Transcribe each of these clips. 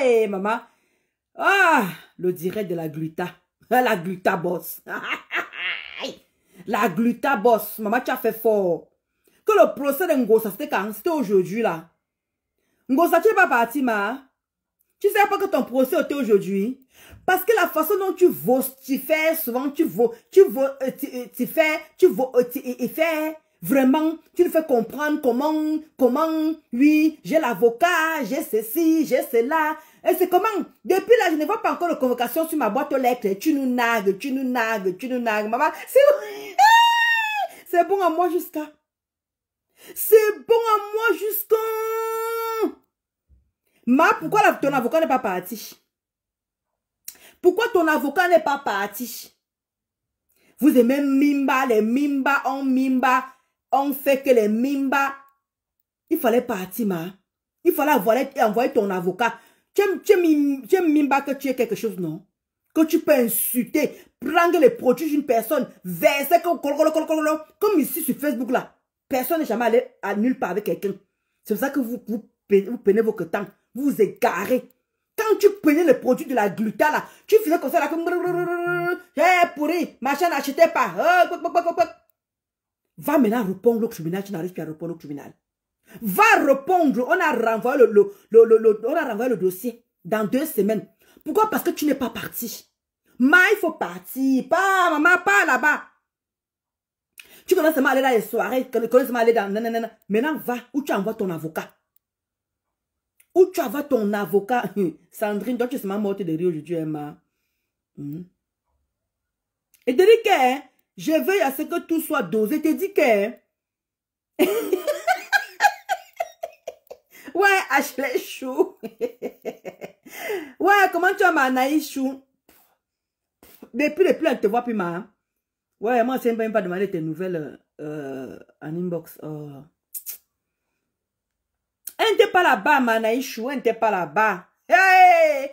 Hey, maman. Ah, le direct de la gluta. La gluta boss. La gluta boss. Maman, tu as fait fort. Que le procès de Ngosa, c'était quand? C'était aujourd'hui, là. Ngosa, tu n'es pas parti, ma. Tu sais pas que ton procès était aujourd'hui? Parce que la façon dont tu fais souvent, tu fais, vraiment, tu le fais comprendre comment, oui, j'ai l'avocat, j'ai ceci, j'ai cela. Et c'est comment? Depuis là, je ne vois pas encore de convocation sur ma boîte aux lettres. Tu nous nagues. Maman, c'est bon à moi jusqu'à. C'est bon à moi jusqu'à. Ma, pourquoi ton avocat n'est pas parti? Pourquoi ton avocat n'est pas parti? Vous aimez Mimba, les Mimba, on fait que les Mimba. Il fallait partir, ma. Il fallait envoyer ton avocat. Tu aimes Mimba que tu es quelque chose, non? Que tu peux insulter, prendre les produits d'une personne, verser comme ici sur Facebook là. Personne n'est jamais allé à nulle part avec quelqu'un. C'est pour ça que vous prenez votre temps. Vous vous égarez. Quand tu prenais le produit de la gluta là, tu faisais comme ça là, comme pourri, machin n'achetait pas. Va maintenant répondre au tribunal, tu n'arrives plus à répondre au tribunal. Va répondre, on a renvoyé le dossier dans 2 semaines. Pourquoi? Parce que tu n'es pas parti. Mais il faut partir, pas maman, pas là-bas. Tu connais seulement aller dans les soirées, tu connais seulement aller dans... Non. Maintenant, va où tu envoies ton avocat. Où tu envoies ton avocat. Sandrine, toi, tu es seulement morte de rire aujourd'hui, Emma. Et te dis que je veille à ce que tout soit dosé. Te dis que... Ouais, Ashley Chou. Ouais, comment tu as ma Naïs Chou? Depuis le plus, elle ne te voit plus, ma. Ouais, moi, je ne sais même pas demander tes nouvelles en inbox. Elle n'était pas là-bas, ma Naïs Chou. Elle n'était pas là-bas. Hey!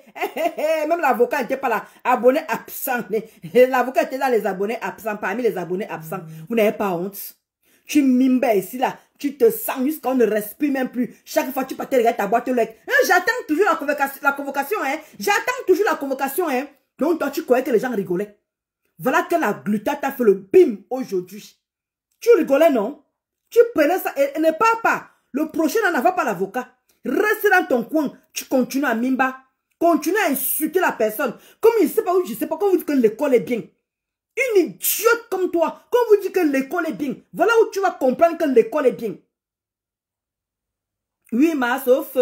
Même l'avocat n'était pas là. Abonné absent. L'avocat était là, les abonnés absents. Parmi les abonnés absents. Vous n'avez pas honte? Tu mimes ici, là. Tu te sens jusqu'à on ne respire même plus. Chaque fois, tu peux te regarder ta boîte aux lettres. J'attends toujours la convocation, hein. J'attends toujours la convocation, hein. Donc, toi, tu croyais que les gens rigolaient. Voilà que la gluta t'a fait le bim aujourd'hui. Tu rigolais, non? Tu prenais ça et ne pars pas. Le prochain n'en va pas l'avocat. Reste dans ton coin. Tu continues à mimba. Continue à insulter la personne. Comme il ne sait pas où, je ne sais pas, comme vous dites que l'école est bien. Une idiote comme toi, quand vous dites que l'école est bien, voilà où tu vas comprendre que l'école est bien. Oui, ma, sauf,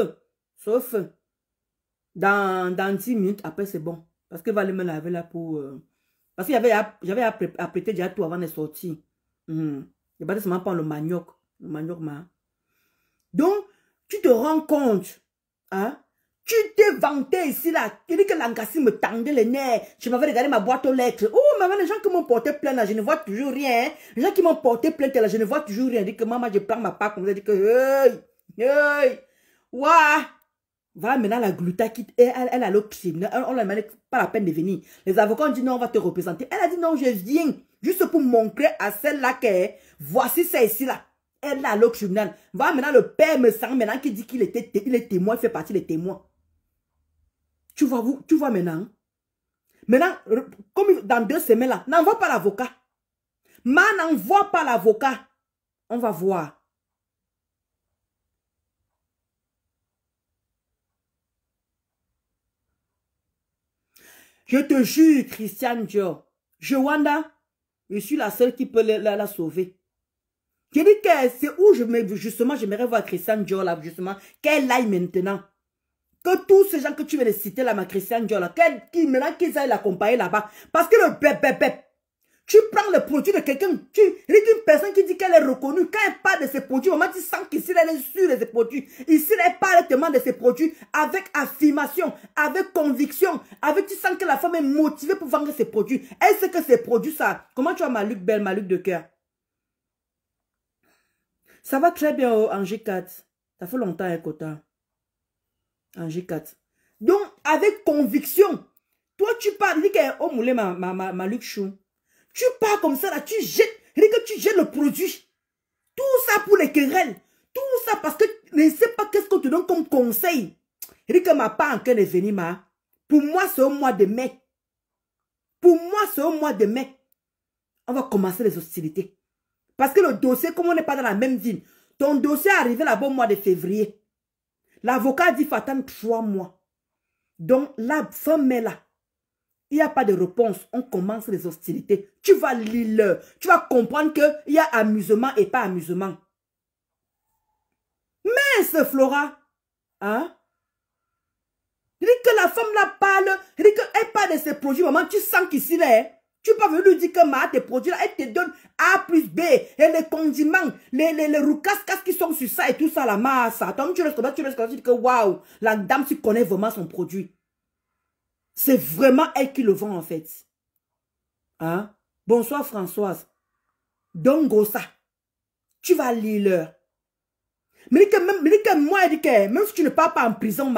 dans 10 minutes, après c'est bon. Parce qu'il va aller me laver là pour... Parce que j'avais apprêté déjà tout avant de sortir. Je vais seulement prendre le manioc, ma. Donc, tu te rends compte, hein? Tu t'es vanté ici, là. Tu dis que l'angassi me tendait les nerfs. Je m'avais regardé ma boîte aux lettres. Oh, maman, les gens qui m'ont porté plainte, là, je ne vois toujours rien. Hein. Les gens qui m'ont porté plainte, là, je ne vois toujours rien. Je dis que maman, je prends ma part comme ça. Je dis que, hey, ouah. Voilà, maintenant, la gluta quitte. Elle a l'autre pied. On l'a demandé pas la peine de venir. Les avocats ont dit non, on va te représenter. Elle a dit non, je viens. Juste pour montrer à celle-là que, voici ça ici, là. Elle a l'autre tribunal. Voilà, maintenant, le père me sent maintenant qui dit qu'il est témoin, il fait partie des témoins. Tu vois maintenant. Maintenant, comme dans 2 semaines là, n'envoie pas l'avocat. N'envoie pas l'avocat. On va voir. Je te jure, Christiane Dior, Joanda, je suis la seule qui peut la sauver. Je dis que c'est où justement j'aimerais voir Christiane Dior là, justement, qu'elle aille maintenant. Que tous ces gens que tu viens de citer là, ma Christiane Dior là, maintenant qu'ils aillent l'accompagner là-bas. Parce que tu prends le produit de quelqu'un, tu dis une personne qui dit qu'elle est reconnue, quand elle parle de ses produits, maman, tu sens qu'ici elle est sûre de ses produits. Ici elle parle tellement de ses produits avec affirmation, avec conviction, tu sens que la femme est motivée pour vendre ses produits. Elle sait que ses produits, ça, comment tu as ma Luc belle, ma Luc de cœur? Ça va très bien en G4. Ça fait longtemps, Ekota. En G4. Donc, avec conviction, toi, tu parles, dis que oh moulé ma Luc Chou. Tu pars comme ça, là, tu jettes, dis que tu jettes le produit. Tout ça pour les querelles. Tout ça parce que ne sais pas qu'est-ce qu'on te donne comme conseil. Il dit que ma pas en train de venir, ma. Pour moi, c'est au mois de mai. Pour moi, c'est au mois de mai. On va commencer les hostilités. Parce que le dossier, comme on n'est pas dans la même ville, ton dossier est arrivé là-bas au mois de février. L'avocat dit qu'il faut attendre 3 mois. Donc, la fin mai là, il n'y a pas de réponse. On commence les hostilités. Tu vas lire, tu vas comprendre qu'il y a amusement et pas amusement. Mais ce Flora, hein? Il dit que la femme là parle, il dit qu'elle parle de ses produits. Maman, tu sens qu'ici là, tu peux venir lui dire que ma tes produits là, elle te donne A plus B, et les condiments, les roucascas qui sont sur ça et tout ça, la masse. Attends, tu restes comme ça, tu dis que waouh, la dame, tu connais vraiment son produit. C'est vraiment elle qui le vend en fait. Hein? Bonsoir Françoise. Donc, ça, tu vas lire l'heure. Mais dit que moi, elle dit que même si tu ne pars pas en prison,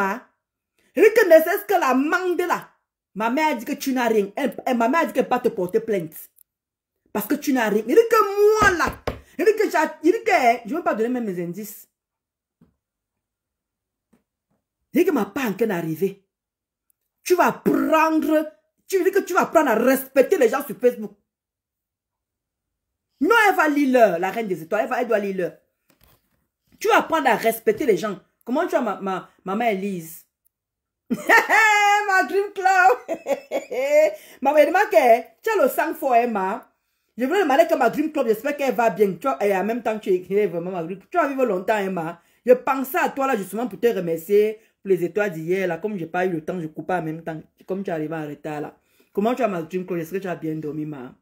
il dit que ne cesse que la mande là. Ma mère dit que tu n'as rien. Ma mère dit qu'elle ne peut pas te porter plainte. Parce que tu n'as rien. Il dit que moi là. Il dit que je ne vais pas donner même mes indices. Il dit que ma part en train d'arriver. Tu vas prendre. Tu dis que tu vas apprendre à respecter les gens sur Facebook. Non, elle va lire la reine des étoiles. Elle doit lire. Tu vas apprendre à respecter les gens. Comment tu as ma mère Elise? Ma Dream Club. Maman, elle m'a dit, tu as le sang fort, Emma. Je voulais demander que ma Dream Club, j'espère qu'elle va bien. Et en même temps, tu écris vraiment ma Dream Club. Tu vas vivre longtemps, Emma. Je pensais à toi là justement pour te remercier pour les étoiles d'hier. Là, comme je n'ai pas eu le temps, je coupe en même temps. Comme tu arrives en retard là. Comment tu as ma Dream Club? J'espère que tu as bien dormi, ma.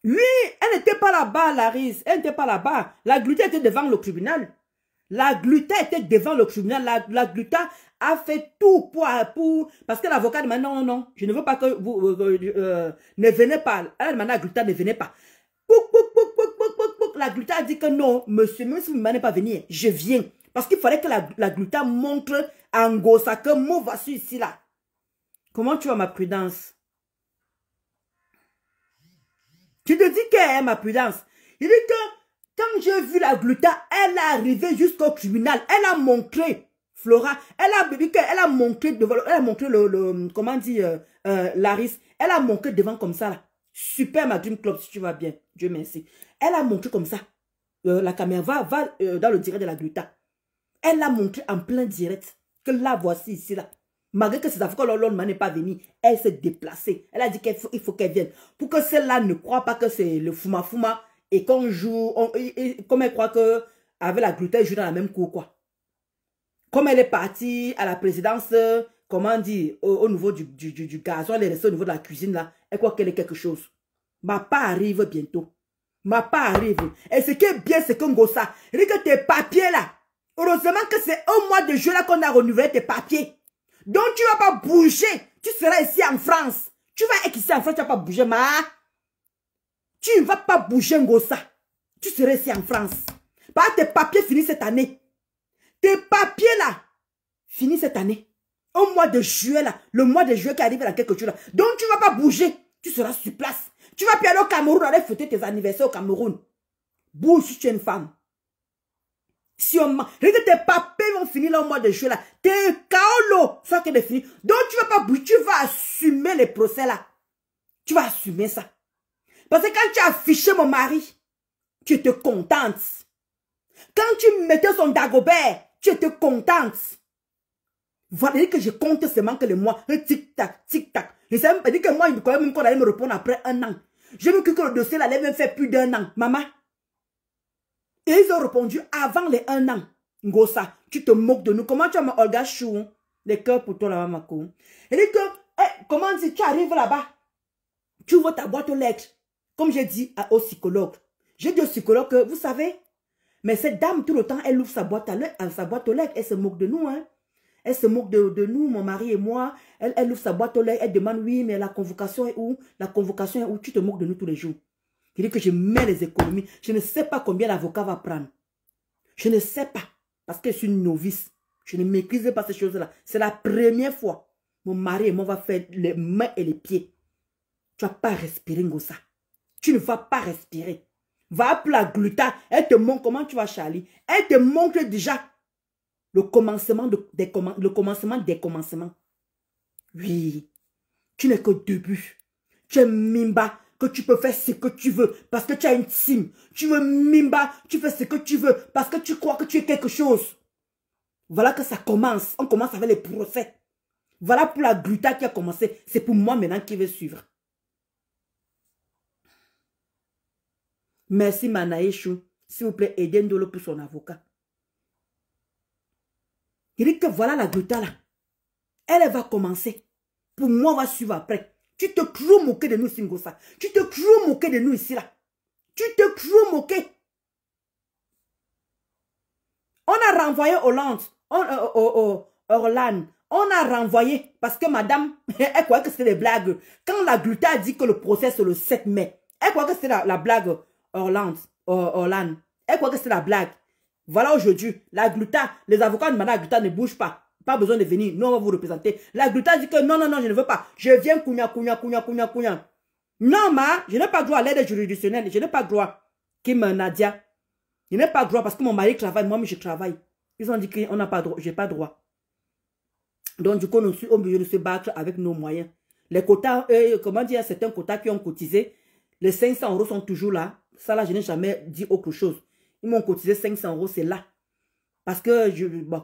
Oui, elle n'était pas là-bas, Laris. Elle n'était pas là-bas. La Gluta était devant le tribunal. La Gluta était devant le tribunal. La Gluta a fait tout pour... Parce que l'avocat demande, non, non, non, je ne veux pas que vous ne venez pas. Elle a demandé à la Gluta, ne venez pas. La Gluta a dit que non, monsieur, même si vous ne m'avez pas venir, je viens. Parce qu'il fallait que la Gluta montre à Ngosa que moi, voici ici, là. Comment tu as ma prudence? Tu te dis qu'elle est ma prudence. Il dit que quand j'ai vu la Gluta, elle est arrivée jusqu'au tribunal. Elle a montré, Flora, elle a montré devant, elle a montré comment dire, Laris, elle a montré devant comme ça là. Super ma Dream Club si tu vas bien, Dieu merci. Elle a montré comme ça. La caméra va dans le direct de la Gluta. Elle a montré en plein direct que là voici ici là. Malgré que ses avocats l'homme n'est pas venu, elle s'est déplacée. Elle a dit qu'il faut qu'elle vienne. Pour que celle-là ne croit pas que c'est le fuma-fuma et qu'on joue, comme elle croit que avec la Gluta, elle joue dans la même cour, quoi. Comme elle est partie à la présidence, comment dire, au niveau du gazon, elle est restée au niveau de la cuisine, là, elle croit qu'elle est quelque chose. Ma part arrive bientôt. Ma part arrive. Et ce qui est bien, c'est que Ngosa, il dit que tes papiers, là, heureusement que c'est au mois de juillet là qu'on a renouvelé tes papiers. Donc, tu ne vas pas bouger. Tu seras ici en France. Tu vas être ici en France, tu ne vas pas bouger, ma. Tu ne vas pas bouger, Ngosa. Tu seras ici en France. Bah, tes papiers finissent cette année. Tes papiers, là, finissent cette année. Au mois de juillet, là. Le mois de juillet qui arrive dans quelques jours, là. Donc, tu ne vas pas bouger. Tu seras sur place. Tu vas puis aller au Cameroun, aller fêter tes anniversaires au Cameroun. Bouge si tu es une femme. Si on regarde tes papiers vont finir là au mois de juillet là. Tes kaolo soit que de finir. Donc tu vas pas bouger, tu vas assumer les procès là. Tu vas assumer ça. Parce que quand tu as affiché mon mari, tu étais contente. Quand tu mettais son Dagobert, tu étais contente. Voilà que je compte seulement que les mois. Tic-tac, tic-tac. Je sais même pas dire que moi, il me même qu'on allait me répondre après 1 an. Je me dis que le dossier là allait même faire plus d'1 an. Maman. Et ils ont répondu avant les 1 an. Ngosa, tu te moques de nous. Comment tu as Olga Chou? Les cœurs pour toi là-bas, Mako. Et dit que, comment dire, tu arrives là-bas. Tu ouvres ta boîte aux lettres. Comme j'ai dit au psychologue. J'ai dit au psychologue que, vous savez, mais cette dame, tout le temps, elle ouvre sa boîte aux lettres. Elle se moque de nous, hein. Elle se moque de nous, mon mari et moi. Elle ouvre sa boîte aux lettres. Elle demande, oui, mais la convocation est où? La convocation est où? Tu te moques de nous tous les jours. Il dit que je mets les économies. Je ne sais pas combien l'avocat va prendre. Je ne sais pas. Parce que je suis une novice. Je ne maîtrise pas ces choses-là. C'est la première fois. Mon mari et moi, on va faire les mains et les pieds. Tu ne vas pas respirer, Ngosa. Tu ne vas pas respirer. Va appeler la Gluta. Elle te montre comment tu vas, Charlie. Elle te montre déjà. Le commencement le commencement des commencements. Oui. Tu n'es que début. Tu es Mimba, que tu peux faire ce que tu veux parce que tu as une team. Tu veux Mimba, tu fais ce que tu veux parce que tu crois que tu es quelque chose. Voilà que ça commence. On commence avec les procès. Voilà pour la gluta qui a commencé. C'est pour moi maintenant qui vais suivre. Merci Manaïchou. S'il vous plaît, aidez Ndolo pour son avocat. Il dit que voilà la gluta là. Elle va commencer. Pour moi, on va suivre après. Tu te crois moquer de nous, Singosa. Tu te crois moquer de nous ici là. Tu te crois moquer. On a renvoyé Hollande. Orlan. On a renvoyé parce que madame, elle croyait que c'était des blagues. Quand la gluta a dit que le procès c'est le 7 mai, elle croyait que c'était la blague Orlan. Elle croyait que c'était la blague. Voilà aujourd'hui, la gluta, les avocats de madame Gluta ne bougent pas. Pas besoin de venir, nous on va vous représenter. La gluta dit que non, non, non, je ne veux pas. Je viens kounya. Non, je n'ai pas droit à l'aide juridictionnelle. Je n'ai pas droit. Kim Nadia. Je n'ai pas droit parce que mon mari travaille, moi je travaille. Ils ont dit qu'on n'a pas droit, j'ai pas droit. Donc du coup, nous sommes obligés de se battre avec nos moyens. Les quotas, comment dire, certains quotas qui ont cotisé, les 500 € sont toujours là. Ça là, je n'ai jamais dit autre chose. Ils m'ont cotisé 500 €, c'est là. Parce que,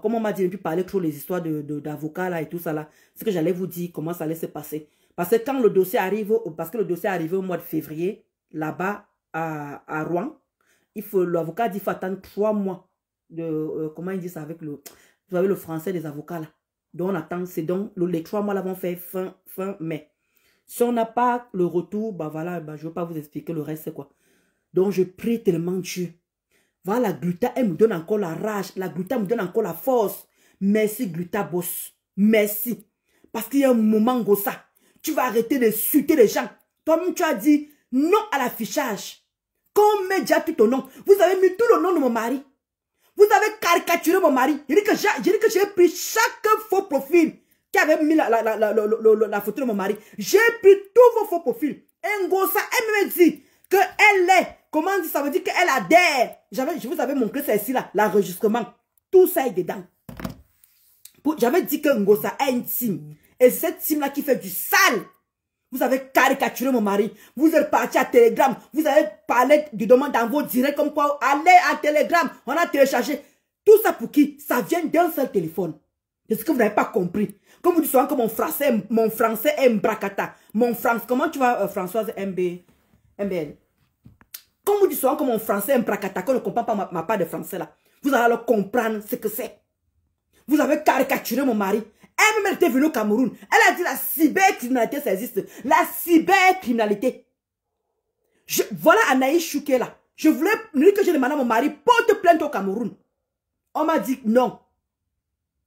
comme on m'a dit, je ne peux parler trop les histoires d'avocats là et tout ça là. C'est que j'allais vous dire comment ça allait se passer. Parce que quand le dossier arrive, parce que le dossier est arrivé au mois de février, là-bas à Rouen, l'avocat dit qu'il faut attendre 3 mois. Comment il dit ça avec vous savez, le français des avocats là. Donc on attend, c'est donc les 3 mois là vont faire fin mai. Si on n'a pas le retour, voilà, je ne veux pas vous expliquer le reste c'est quoi. Donc je prie tellement Dieu. Voilà, la gluta, elle me donne encore la rage. La gluta me donne encore la force. Merci, gluta boss. Merci. Parce qu'il y a un moment, Gossa, tu vas arrêter de suiter les gens. Toi-même, tu as dit non à l'affichage. Qu'on met déjà tout ton nom. Vous avez mis tout le nom de mon mari. Vous avez caricaturé mon mari. Je dis que j'ai pris chaque faux profil qui avait mis la photo de mon mari. J'ai pris tous vos faux profils. Et Gossa, elle me dit qu'elle est. Comment on dit ça? Veut dire qu'elle adhère. Je vous avais montré ça ici, là, l'enregistrement. Tout ça est dedans. J'avais dit que Ngosa a une team. Et c'est cette team-là qui fait du sale. Vous avez caricaturé mon mari. Vous êtes parti à Telegram. Vous avez parlé du demande dans vos directs comme quoi. Allez à Telegram. On a téléchargé. Tout ça pour qui? Ça vient d'un seul téléphone. C'est ce que vous n'avez pas compris. Comme vous dites souvent que mon français est mbrakata. Comment tu vas, Françoise MBL? Comme vous dites souvent que mon français est un prakata, qu'on ne comprend pas ma part de français là. Vous allez alors comprendre ce que c'est. Vous avez caricaturé mon mari. Elle-même était venue au Cameroun. Elle a dit la cybercriminalité, ça existe. La cybercriminalité. Voilà Anaïs Chouké là. Je voulais dire que j'ai demandé à mon mari, porte plainte au Cameroun. On m'a dit non.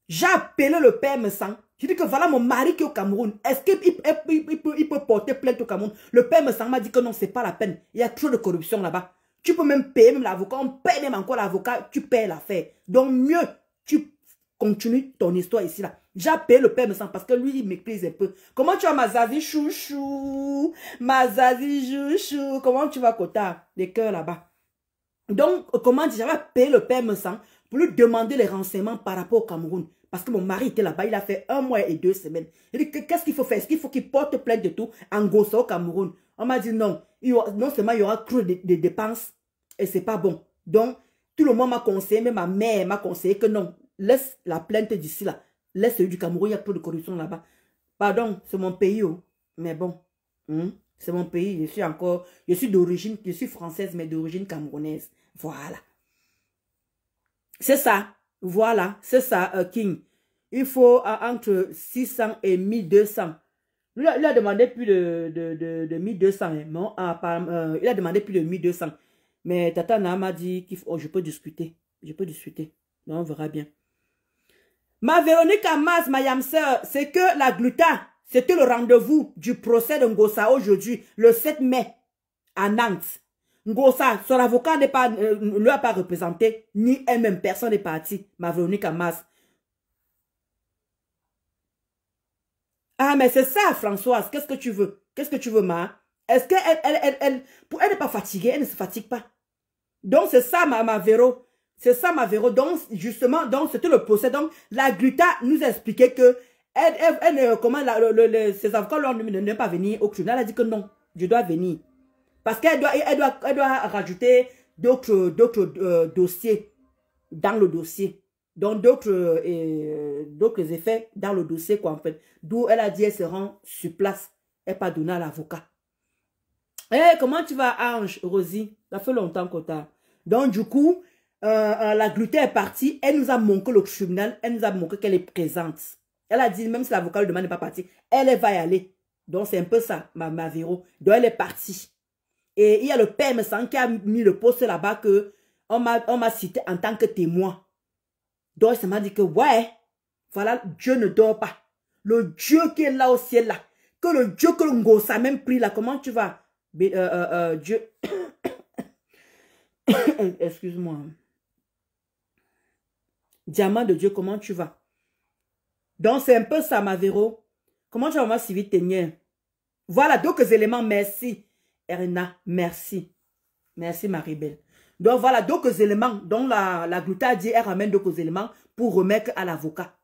J'ai appelé le père Messan. J'ai dit que voilà mon mari qui est au Cameroun. Est-ce qu'il peut porter plainte au Cameroun? Le père Messan m'a dit que non, c'est pas la peine. Il y a trop de corruption là-bas. Tu peux même payer même l'avocat. On paye même encore l'avocat. Tu payes l'affaire. Donc mieux, tu continues ton histoire ici là. J'ai appelé le père Messan parce que lui, il méprise un peu. Comment tu vas Mazazi chouchou? Mazazi chouchou. Comment tu vas Kota? Les cœurs là-bas. Donc, comment dire, j'avais appelé le père Messan pour lui demander les renseignements par rapport au Cameroun. Parce que mon mari était là-bas, il a fait 1 mois et 2 semaines. Il dit, qu'est-ce qu'il faut faire? Est-ce qu'il faut qu'il porte plainte de tout en Gossa au Cameroun? On m'a dit non. Non seulement il y aura trop de dépenses et c'est pas bon. Donc, tout le monde m'a conseillé, même ma mère m'a conseillé que non, laisse la plainte d'ici là. Laisse celui du Cameroun, il y a trop de corruption là-bas. Pardon, c'est mon pays. Oh. Mais bon, c'est mon pays. Je suis d'origine, je suis française, mais d'origine camerounaise. Voilà. C'est ça. Voilà, c'est ça, King. Il faut entre 600 et 1200. Lui, il a demandé plus de 1200. Hein. Non, il a demandé plus de 1200. Mais Tata m'a dit qu'il faut, je peux discuter. Je peux discuter. Donc, on verra bien. Ma Véronique Amas, ma yamseur, c'est que la gluta, c'était le rendez-vous du procès de Ngossa aujourd'hui, le 7 mai, à Nantes. Ngossa, son avocat ne lui a pas représenté, ni elle-même, personne n'est parti. Ma Véronique Amas. Ah, mais c'est ça, Françoise. Qu'est-ce que tu veux? Qu'est-ce que tu veux, ma? Est-ce qu'elle elle n'est pas fatiguée? Elle ne se fatigue pas. Donc, c'est ça, ma Véro. C'est ça, ma Véro. Donc, justement, c'était le procès. Donc, la Gluta nous a expliqué que ses avocats leur ne pas venir au tribunal. Elle a dit que non, je dois venir. Parce qu'elle doit rajouter d'autres dossiers dans le dossier. Donc, d'autres effets dans le dossier, quoi, en fait. D'où elle a dit, elle se rend sur place. Elle n'a pas donné à l'avocat. Eh, comment tu vas, Ange, Rosie? Ça fait longtemps qu'on t'a. Donc, du coup, la Gluta est partie. Elle nous a montré le tribunal. Elle nous a montré qu'elle est présente. Elle a dit, même si l'avocat le demande n'est pas parti, elle va y aller. Donc, c'est un peu ça, ma Véro. Donc, elle est partie. Et il y a le père Messan qui a mis le poste là-bas que on m'a cité en tant que témoin. Donc, ça m'a dit que, ouais, voilà, Dieu ne dort pas. Le Dieu qui est là au ciel, là. Que le Dieu que le Ngosa a même pris, là. Comment tu vas? Dieu. Excuse-moi. Diamant de Dieu, comment tu vas? Donc, c'est un peu ça, ma Véro. Comment tu vas, ma Sylvie Ténière? Voilà, d'autres éléments. Merci. Erna, merci. Merci, Marie-Belle. Donc, voilà, d'autres éléments. Donc, la Gluta a dit, elle ramène d'autres éléments pour remettre à l'avocat.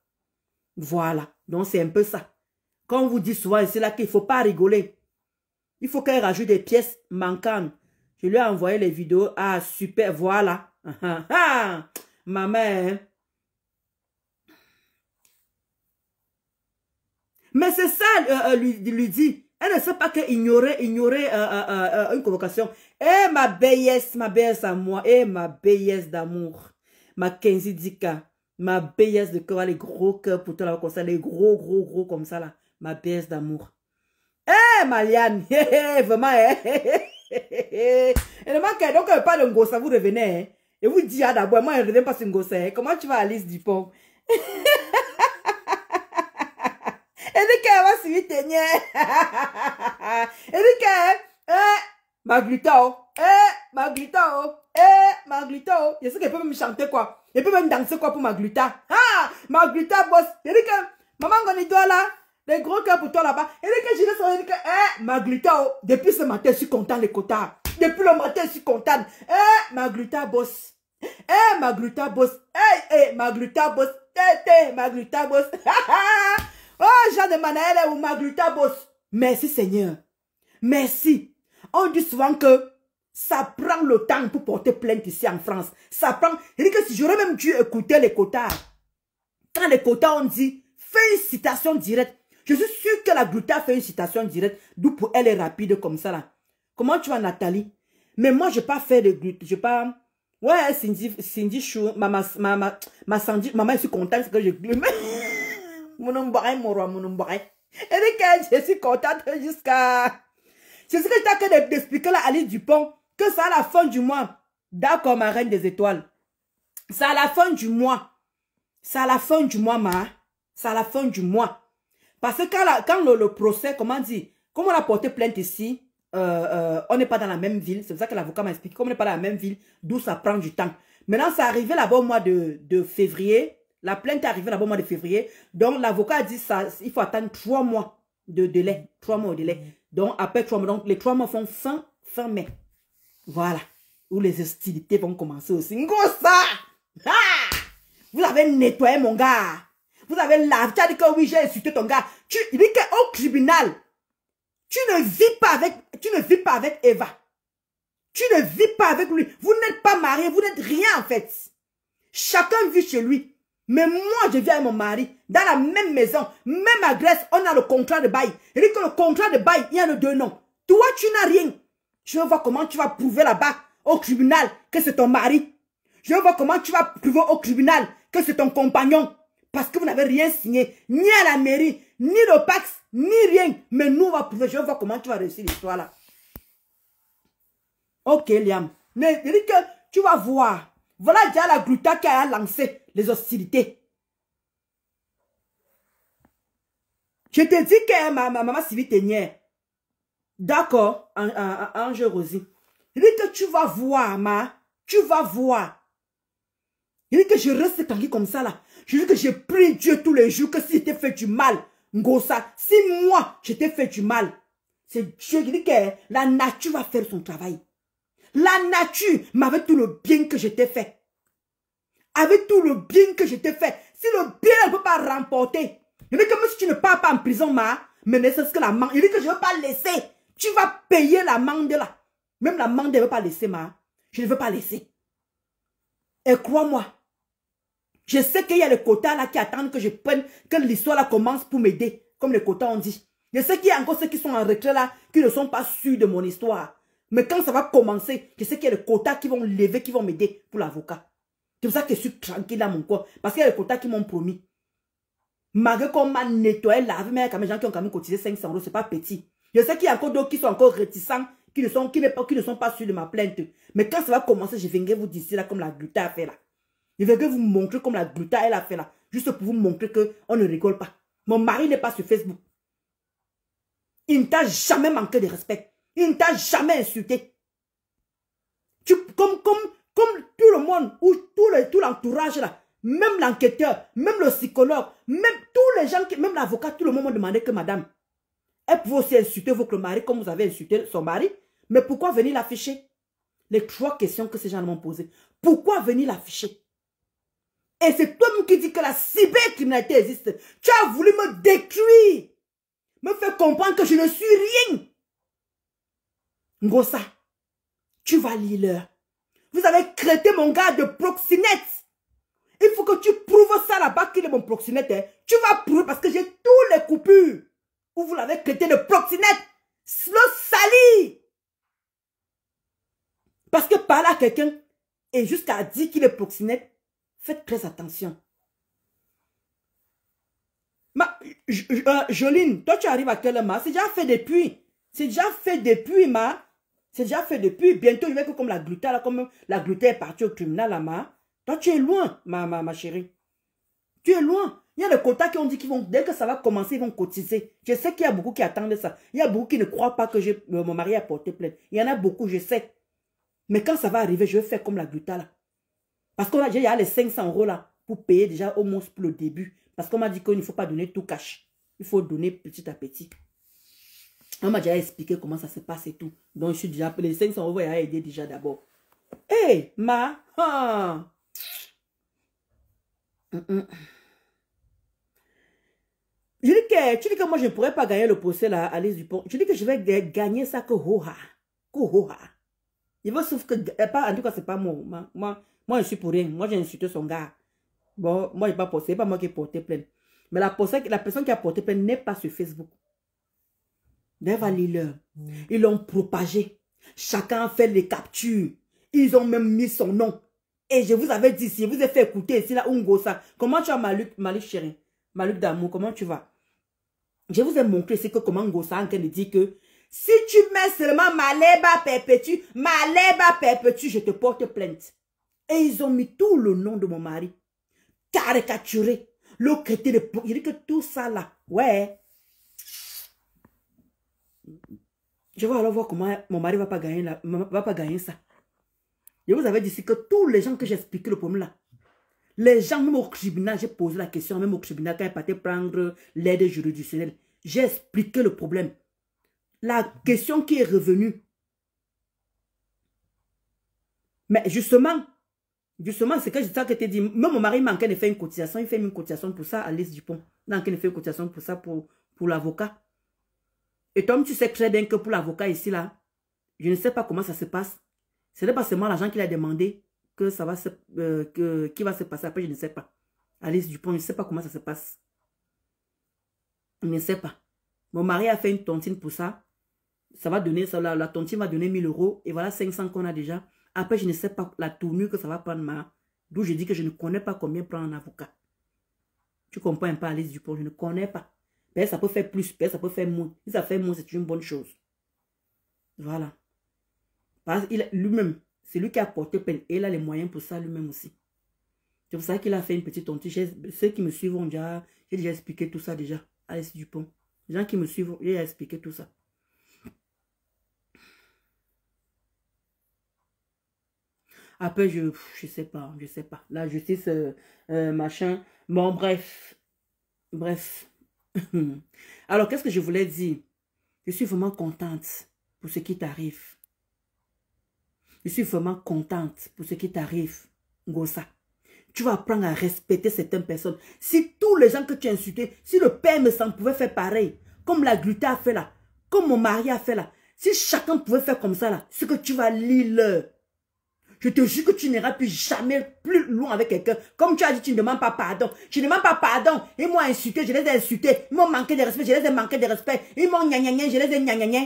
Voilà. Donc, c'est un peu ça. Quand on vous dit souvent ici, là, qu'il ne faut pas rigoler. Il faut qu'elle rajoute des pièces manquantes. Je lui ai envoyé les vidéos. Ah, super, voilà. Maman, hein? Mais c'est ça, lui dit. Elle ne sait pas qu'ignorer une convocation. Eh, ma bellesse à moi. Eh, ma bellesse d'amour. Ma Kenzie Dika. Ma bellesse de cœur, les gros cœurs pour toi, là, comme ça, les gros comme ça, là. Ma bellesse d'amour. Eh, Maliane. Vraiment, et le manque, donc, pas de Ngosa, vous revenez, hein. Et vous dites, ah, d'abord, moi, je ne reviens pas sur Ngosa, hein. Comment tu vas, Alice Dupont? Erika va suivre Ténière. Erika, Maglita, Maglita. Je sais qu'elle peut même chanter quoi. Elle peut même danser quoi pour Maglita. Ah, Maglita boss. Erika, maman on est toi là. Les gros cœurs pour toi là-bas. Erika, je dis ça, Erika, Maglita. Depuis ce matin, je suis content les quotas. Depuis le matin, je suis content. Maglita boss. Maglita boss. Maglita boss. Maglita boss. Oh, Jean de Manaël ou Magluta boss. Merci Seigneur. Merci. On dit souvent que ça prend le temps pour porter plainte ici en France. Ça prend. Je dis que si j'aurais même dû écouter les quotas. Quand les quotas ont dit, fais une citation directe. Je suis sûre que la Gluta fait une citation directe. D'où pour elle est rapide comme ça là. Comment tu vas Nathalie? Mais moi je n'ai pas fait de Gluta. Je n'ai pas. Ouais, Cindy Chou. Maman, je suis contente que je. Je suis contente jusqu'à... C'est ce que je t'ai d'expliquer à Alice Dupont, que c'est à la fin du mois. D'accord, ma reine des étoiles. C'est à la fin du mois. C'est à la fin du mois, ma. C'est à la fin du mois. Parce que quand le procès, comment dire, comme on a porté plainte ici, on n'est pas dans la même ville. C'est pour ça que l'avocat m'a expliqué. Comme on n'est pas dans la même ville, d'où ça prend du temps. Maintenant, c'est arrivé là-bas au mois de février. La plainte est arrivée là-bas au mois de février. Donc, l'avocat a dit ça, il faut attendre 3 mois de délai. 3 mois de délai. Donc, après 3 mois, donc les 3 mois font fin mai. Voilà. Où les hostilités vont commencer aussi. Ngosa! Ah! Vous avez nettoyé mon gars. Vous avez lavé. Tu as dit que oui, j'ai insulté ton gars. Il dit qu'au tribunal, tu ne vis pas avec Eva. Tu ne vis pas avec lui. Vous n'êtes pas mariés, vous n'êtes rien en fait. Chacun vit chez lui. Mais moi, je vis avec mon mari, dans la même maison, même adresse, on a le contrat de bail. Il dit que le contrat de bail, il y a le 2 noms. Toi, tu n'as rien. Je veux voir comment tu vas prouver là-bas, au tribunal, que c'est ton mari. Je veux voir comment tu vas prouver au tribunal que c'est ton compagnon. Parce que vous n'avez rien signé, ni à la mairie, ni le Pax, ni rien. Mais nous, on va prouver. Je veux voir comment tu vas réussir l'histoire là. Ok, Liam. Mais il dit que tu vas voir. Voilà déjà la Gluta qui a lancé les hostilités. Je te dis que ma maman Sylvie Ténière. D'accord, Ange Rosie. Il dit que tu vas voir, tu vas voir. Il dit que je reste tranquille comme ça là. Je dis que je prie Dieu tous les jours que si j'étais fait du mal, Ngosa, si moi j'étais fait du mal, c'est Dieu qui dit que la nature va faire son travail. La nature m'avait tout le bien que je t'ai fait. avec tout le bien que je t'ai fait, si le bien ne peut pas remporter, je dis que même si tu ne pars pas en prison, mais ne serait-ce que l'amende, il dit que je ne veux pas laisser. Tu vas payer l'amende là. Même l'amende ne veut pas laisser, je ne veux pas laisser. Et crois-moi, je sais qu'il y a les quotas là qui attendent que je prenne, que l'histoire là commence pour m'aider, comme les quotas ont dit. Je sais qu'il y a encore ceux qui sont en retrait là, qui ne sont pas sûrs de mon histoire. Mais quand ça va commencer, je sais qu'il y a les quotas qui vont lever, qui vont m'aider pour l'avocat. C'est pour ça que je suis tranquille dans mon corps. Parce qu'il y a les quotas qui m'ont promis. Malgré qu'on m'a nettoyé, lavé, mais il y a quand même des gens qui ont quand même cotisé 500 €, c'est pas petit. Je sais qu'il y a encore d'autres qui sont encore réticents, qui ne sont pas sûrs de ma plainte. Mais quand ça va commencer, je viendrai vous dire là comme la Gluta a fait là. Je viendrai vous montrer comme la Gluta elle a fait là. Juste pour vous montrer qu'on ne rigole pas. Mon mari n'est pas sur Facebook. Il ne t'a jamais manqué de respect. Il ne t'a jamais insulté. Comme tout le monde, ou tout l'entourage là, même l'enquêteur, même le psychologue, même tous les gens, même l'avocat, tout le monde m'a demandé que madame, elle pouvait aussi insulter votre mari comme vous avez insulté son mari. Mais pourquoi venir l'afficher? Les 3 questions que ces gens m'ont posées. Pourquoi venir l'afficher? Et c'est toi-même qui dis que la cybercriminalité existe. Tu as voulu me détruire. Me faire comprendre que je ne suis rien. Ngosa, tu vas lire l'heure. Vous avez traité mon gars de proxénète. Il faut que tu prouves ça là-bas qu'il est mon proxénète. Hein. Tu vas prouver parce que j'ai tous les coupures où vous l'avez traité de proxénète. Le sali. Parce que par là, quelqu'un est jusqu'à dire qu'il est proxénète. Faites très attention. Joline, toi tu arrives à quelle heure, c'est déjà fait depuis. C'est déjà fait depuis, C'est déjà fait depuis. Bientôt, je vais que comme la Gluta, là, comme la Gluta est partie au tribunal, là, Toi, tu es loin, ma chérie. Tu es loin. Il y a des quotas qui ont dit qu'ils vont, dès que ça va commencer, ils vont cotiser. Je sais qu'il y a beaucoup qui attendent ça. Il y a beaucoup qui ne croient pas que mon mari a porté plainte. Il y en a beaucoup, je sais. Mais quand ça va arriver, je vais faire comme la Gluta, là. Parce qu'il y a les 500 € là, pour payer déjà au moins pour le début. Parce qu'on m'a dit qu'il ne faut pas donner tout cash. Il faut donner petit à petit. On m'a déjà expliqué comment ça se passe et tout. Donc, je suis déjà, les 500 € il a aidé déjà d'abord. Hé, Je dis que, tu dis que moi, je ne pourrais pas gagner le procès là, Alice Dupont. Je dis que je vais gagner ça que hoha. Il veut sauf que, en tout cas, c'est pas moi. Moi, je suis pour rien. Moi, j'ai insulté son gars. Bon, moi, je n'ai pas porté. C'est pas moi qui ai porté plainte. Mais la personne qui a porté plainte n'est pas sur Facebook. Ils l'ont propagé. Chacun a fait les captures. Ils ont même mis son nom. Et je vous avais dit, si je vous ai fait écouter ici, là, Ngosa. Comment tu vas, Malik chéri? Malik d'amour, comment tu vas? Je vous ai montré ici que comment Ngosa en train de dire que si tu mets seulement Maleba perpétue, je te porte plainte. Et ils ont mis tout le nom de mon mari. Caricaturé. Le crétin de... Il dit que tout ça là, ouais. Je vais alors voir comment mon mari va pas gagner ça. Je vous avais dit que tous les gens que j'ai expliqué le problème là, les gens, même au tribunal, j'ai posé la question, même au tribunal, quand ils partaient prendre l'aide juridictionnelle, j'ai expliqué le problème. La question qui est revenue. Mais justement, c'est que ça que tu dit. Même mon mari manquait de faire une cotisation. Il fait une cotisation pour ça, Alice Dupont. Il manquait de faire une cotisation pour ça, pour l'avocat. Et toi, tu sais très bien que pour l'avocat ici, là, je ne sais pas comment ça se passe. Ce n'est pas seulement l'argent qu'il a demandé que ça va qui va se passer après, je ne sais pas. Alice Dupont, je ne sais pas comment ça se passe. Je ne sais pas. Mon mari a fait une tontine pour ça. Ça va donner, la tontine va donner 1000 €. Et voilà 500 qu'on a déjà. Après, je ne sais pas la tournure que ça va prendre. D'où je dis que je ne connais pas combien prend un avocat. Tu comprends un peu, Alice Dupont, je ne connais pas. Ben, ça peut faire plus, ben, ça peut faire moins. Si ça fait moins, c'est une bonne chose. Voilà. Lui-même, c'est lui qui a porté peine. Et il a les moyens pour ça lui-même aussi. C'est pour ça qu'il a fait une petite tontine. Ceux qui me suivent ont déjà... J'ai déjà expliqué tout ça déjà. Alice Dupont. Les gens qui me suivent, j'ai déjà expliqué tout ça. Après, je sais pas. La justice, machin. Bon, bref. Alors, qu'est-ce que je voulais dire? Je suis vraiment contente pour ce qui t'arrive. Je suis vraiment contente pour ce qui t'arrive, Ngosa. tu vas apprendre à respecter certaines personnes. Si tous les gens que tu as insultés, si le père me semble pouvait faire pareil, comme la Gluta a fait là, comme mon mari a fait là, si chacun pouvait faire comme ça là, ce que tu vas lire, je te jure que tu n'iras plus jamais plus loin avec quelqu'un. Comme tu as dit, tu ne demandes pas pardon. Je ne demande pas pardon. Ils m'ont insulté, je les ai insultés. Ils m'ont manqué de respect, je les ai manqué de respect. Ils m'ont gna gna gna, je les ai gna gna gna.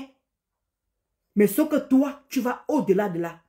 Mais sauf que toi, tu vas au-delà de là.